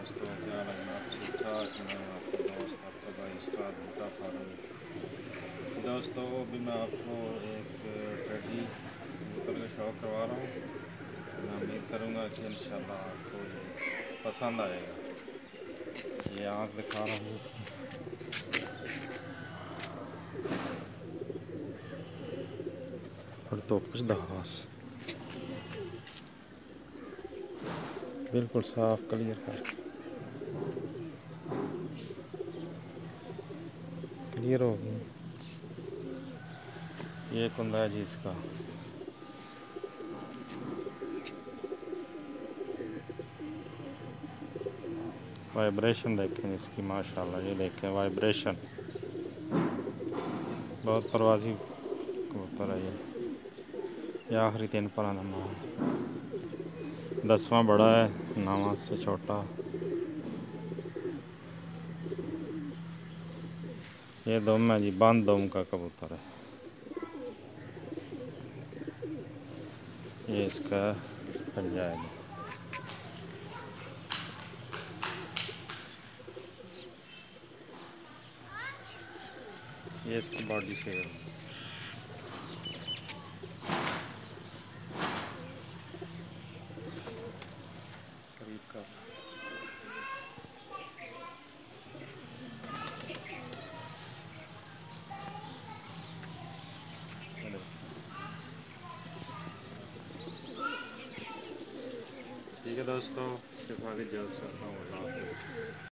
दोस्तों, क्या हाल है? आप ठीक ठाक? मैं आपका दोस्त, आपका भाई उस्ताद बूटा फारूक। दोस्तों, अभी मैं आपको एक टेडी कबूतर का शौक़ करवा रहा हूँ। मैं उम्मीद करूँगा कि इंशाल्लाह आपको ये पसंद आएगा। ये आँख दिखा रहा हूँ इसकी। और तो कुछ दहास बिल्कुल साफ क्लियर हो गई। ये कुंदा है जी इसका। वाइब्रेशन देखें इसकी, माशाल्लाह। ये देखें वाइब्रेशन, बहुत परवाजी कबूतर है ये आखिरी 3 पुराना नाम, 10वां बड़ा है, 9वां से छोटा। ये दुम है जी, बंद दुम का कबूतर है। ये इसका पंजा है। ये इसकी बॉडी शेप है। करीब का ठीक है दोस्तों, इसके साथ ही जल्द से